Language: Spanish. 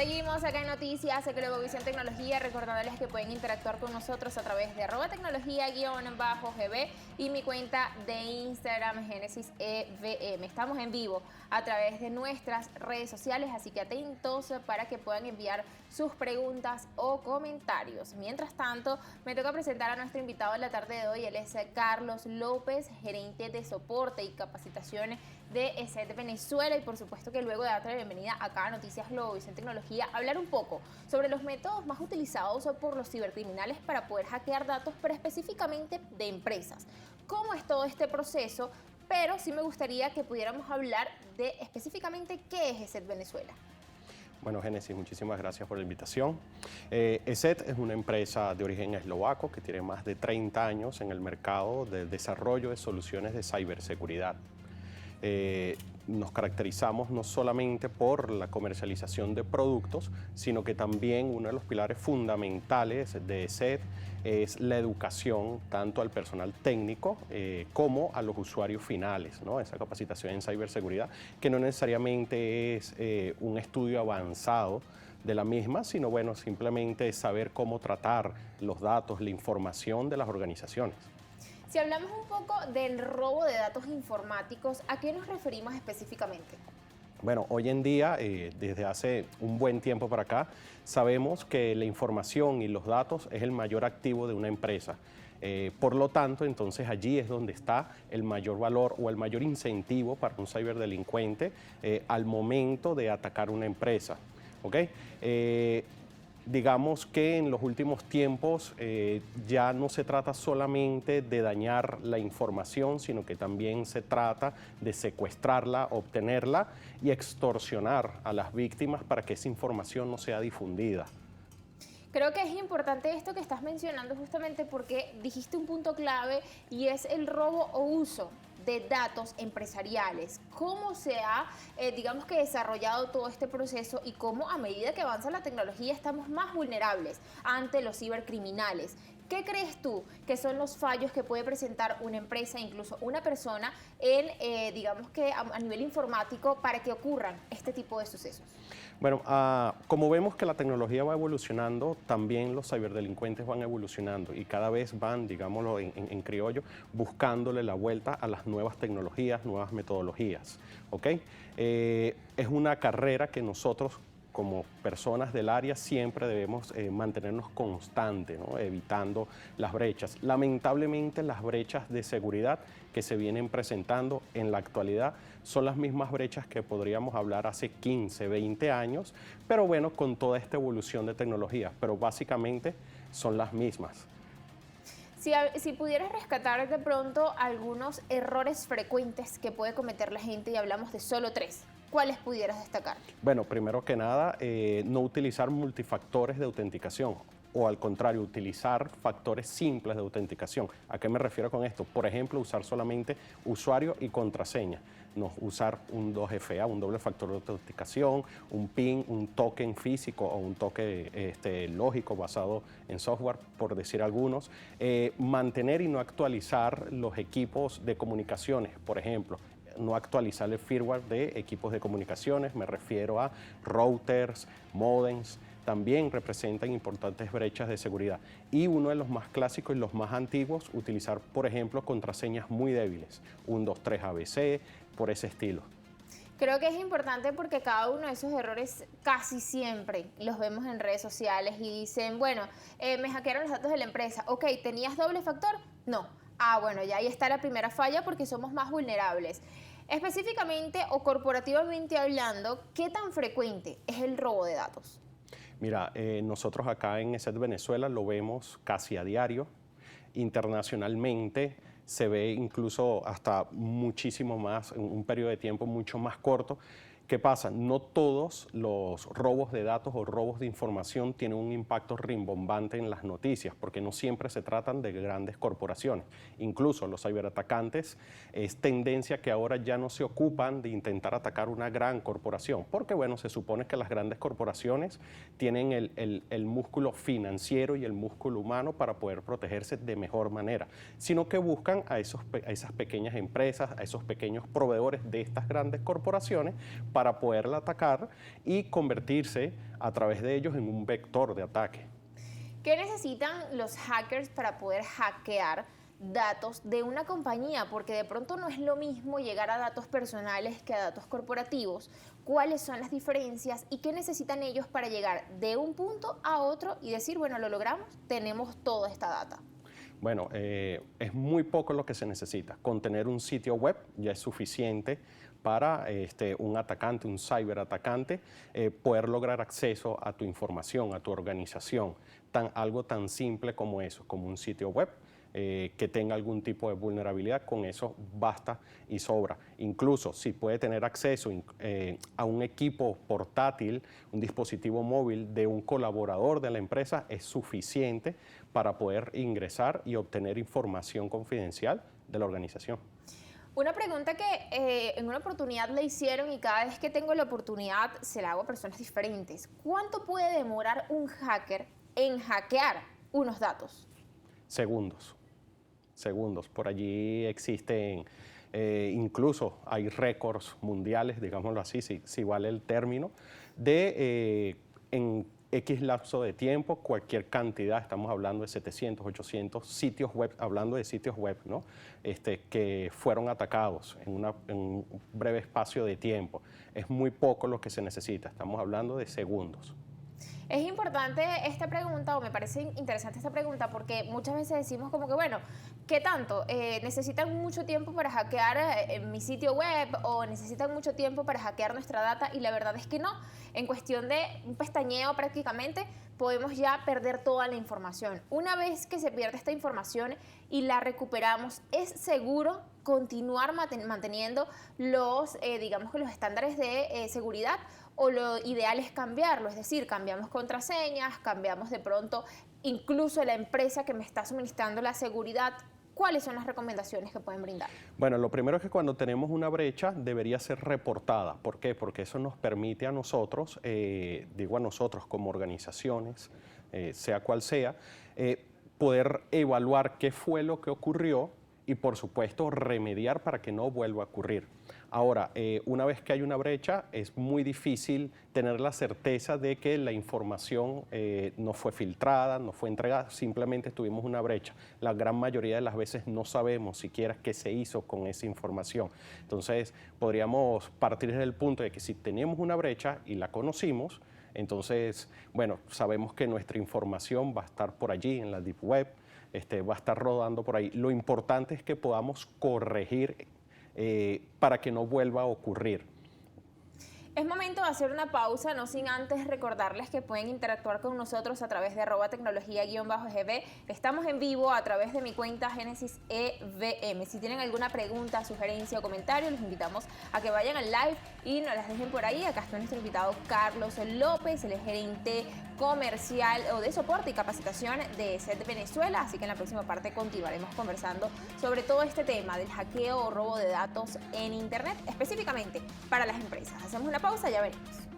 Seguimos acá en Noticias, Globovisión Tecnología, recordándoles que pueden interactuar con nosotros a través de @tecnología_GB y mi cuenta de Instagram, Génesis EVM. Estamos en vivo a través de nuestras redes sociales, así que atentos para que puedan enviar sus preguntas o comentarios. Mientras tanto, me toca presentar a nuestro invitado de la tarde de hoy. Él es Carlos López, gerente de soporte y capacitaciones de ESET Venezuela, y por supuesto que luego de darte la bienvenida acá a Noticias Globovisión Tecnología, hablar un poco sobre los métodos más utilizados por los cibercriminales para poder hackear datos, pero específicamente de empresas. ¿Cómo es todo este proceso? Pero sí me gustaría que pudiéramos hablar de específicamente qué es ESET Venezuela. Bueno, Génesis, muchísimas gracias por la invitación. ESET es una empresa de origen eslovaco que tiene más de 30 años en el mercado del desarrollo de soluciones de ciberseguridad. Nos caracterizamos no solamente por la comercialización de productos, sino que también uno de los pilares fundamentales de ESET es la educación tanto al personal técnico como a los usuarios finales, ¿no? Esa capacitación en ciberseguridad, que no necesariamente es un estudio avanzado de la misma, sino bueno, simplemente saber cómo tratar los datos, la información de las organizaciones. Si hablamos un poco del robo de datos informáticos, ¿a qué nos referimos específicamente? Bueno, hoy en día, desde hace un buen tiempo para acá, sabemos que la información y los datos es el mayor activo de una empresa. Por lo tanto, entonces allí es donde está el mayor valor o el mayor incentivo para un ciberdelincuente al momento de atacar una empresa. ¿Okay? Digamos que en los últimos tiempos ya no se trata solamente de dañar la información, sino que también se trata de secuestrarla, obtenerla y extorsionar a las víctimas para que esa información no sea difundida. Creo que es importante esto que estás mencionando justamente porque dijiste un punto clave y es el robo o uso de datos empresariales. ¿Cómo se ha, digamos que desarrollado todo este proceso y cómo a medida que avanza la tecnología estamos más vulnerables ante los cibercriminales? ¿Qué crees tú que son los fallos que puede presentar una empresa, incluso una persona, en, digamos que a nivel informático para que ocurran este tipo de sucesos? Bueno, como vemos que la tecnología va evolucionando, también los ciberdelincuentes van evolucionando y cada vez van, digámoslo en criollo, buscándole la vuelta a las nuevas tecnologías, nuevas metodologías. ¿Okay? Es una carrera que nosotros, como personas del área, siempre debemos mantenernos constantes, ¿no? Evitando las brechas. Lamentablemente, las brechas de seguridad que se vienen presentando en la actualidad son las mismas brechas que podríamos hablar hace 15, 20 años, pero bueno, con toda esta evolución de tecnología, pero básicamente son las mismas. Si pudieras rescatar de pronto algunos errores frecuentes que puede cometer la gente, y hablamos de solo 3, ¿cuáles pudieras destacar? Bueno, primero que nada, no utilizar multifactores de autenticación o al contrario, utilizar factores simples de autenticación. ¿A qué me refiero con esto? Por ejemplo, usar solamente usuario y contraseña. No usar un 2FA, un doble factor de autenticación, un PIN, un token físico o un token lógico basado en software, por decir algunos. Mantener y no actualizar los equipos de comunicaciones, por ejemplo. No actualizar el firmware de equipos de comunicaciones, me refiero a routers, modems, también representan importantes brechas de seguridad. Y uno de los más clásicos y los más antiguos, utilizar, por ejemplo, contraseñas muy débiles, 123 ABC, por ese estilo. Creo que es importante porque cada uno de esos errores casi siempre los vemos en redes sociales y dicen, bueno, me hackearon los datos de la empresa. Ok, ¿tenías doble factor? No. Ah, bueno, ya ahí está la primera falla porque somos más vulnerables. Específicamente o corporativamente hablando, ¿qué tan frecuente es el robo de datos? Mira, nosotros acá en ESET Venezuela lo vemos casi a diario. Internacionalmente se ve incluso hasta muchísimo más, en un periodo de tiempo mucho más corto. ¿Qué pasa? No todos los robos de datos o robos de información tienen un impacto rimbombante en las noticias, porque no siempre se tratan de grandes corporaciones. Incluso los ciberatacantes es tendencia que ahora ya no se ocupan de intentar atacar una gran corporación, porque bueno, se supone que las grandes corporaciones tienen el músculo financiero y el músculo humano para poder protegerse de mejor manera, sino que buscan a esas pequeñas empresas, a esos pequeños proveedores de estas grandes corporaciones, para poderla atacar y convertirse a través de ellos en un vector de ataque. ¿Qué necesitan los hackers para poder hackear datos de una compañía? Porque de pronto no es lo mismo llegar a datos personales que a datos corporativos. ¿Cuáles son las diferencias y qué necesitan ellos para llegar de un punto a otro y decir, bueno, lo logramos, tenemos toda esta data? Bueno, es muy poco lo que se necesita. Con tener un sitio web ya es suficiente para un atacante, un ciberatacante, poder lograr acceso a tu información, a tu organización. Algo tan simple como eso, como un sitio web. Que tenga algún tipo de vulnerabilidad, con eso basta y sobra. Incluso si puede tener acceso a un equipo portátil, un dispositivo móvil de un colaborador de la empresa, es suficiente para poder ingresar y obtener información confidencial de la organización. Una pregunta que en una oportunidad le hicieron y cada vez que tengo la oportunidad se la hago a personas diferentes. ¿Cuánto puede demorar un hacker en hackear unos datos? Segundos. Por allí existen, incluso hay récords mundiales, digámoslo así, si vale el término, de en X lapso de tiempo, cualquier cantidad, estamos hablando de 700, 800 sitios web, hablando de sitios web, ¿no? Que fueron atacados en un breve espacio de tiempo. Es muy poco lo que se necesita, estamos hablando de segundos. Es importante esta pregunta, o me parece interesante esta pregunta, porque muchas veces decimos como que, bueno, ¿qué tanto? ¿Necesitan mucho tiempo para hackear mi sitio web o necesitan mucho tiempo para hackear nuestra data? Y la verdad es que no. En cuestión de un pestañeo prácticamente podemos ya perder toda la información. Una vez que se pierde esta información y la recuperamos, ¿es seguro continuar manteniendo digamos que los estándares de seguridad? O lo ideal es cambiarlo, es decir, cambiamos contraseñas, cambiamos de pronto incluso la empresa que me está suministrando la seguridad. ¿Cuáles son las recomendaciones que pueden brindar? Bueno, lo primero es que cuando tenemos una brecha debería ser reportada. ¿Por qué? Porque eso nos permite a nosotros, digo a nosotros como organizaciones, sea cual sea, poder evaluar qué fue lo que ocurrió y por supuesto remediar para que no vuelva a ocurrir. Ahora, una vez que hay una brecha, es muy difícil tener la certeza de que la información no fue filtrada, no fue entregada, simplemente tuvimos una brecha. La gran mayoría de las veces no sabemos siquiera qué se hizo con esa información. Entonces, podríamos partir del punto de que si tenemos una brecha y la conocimos, entonces, bueno, sabemos que nuestra información va a estar por allí en la Deep Web, va a estar rodando por ahí. Lo importante es que podamos corregir para que no vuelva a ocurrir. Es momento de hacer una pausa, no sin antes recordarles que pueden interactuar con nosotros a través de @tecnología_gb. Estamos en vivo a través de mi cuenta Génesis EVM. Si tienen alguna pregunta, sugerencia o comentario, los invitamos a que vayan al live y nos las dejen por ahí. Acá está nuestro invitado Carlos López, el gerente comercial o de soporte y capacitación de SET Venezuela. Así que en la próxima parte continuaremos conversando sobre todo este tema del hackeo o robo de datos en Internet, específicamente para las empresas. Hacemos una pausa, ya venimos.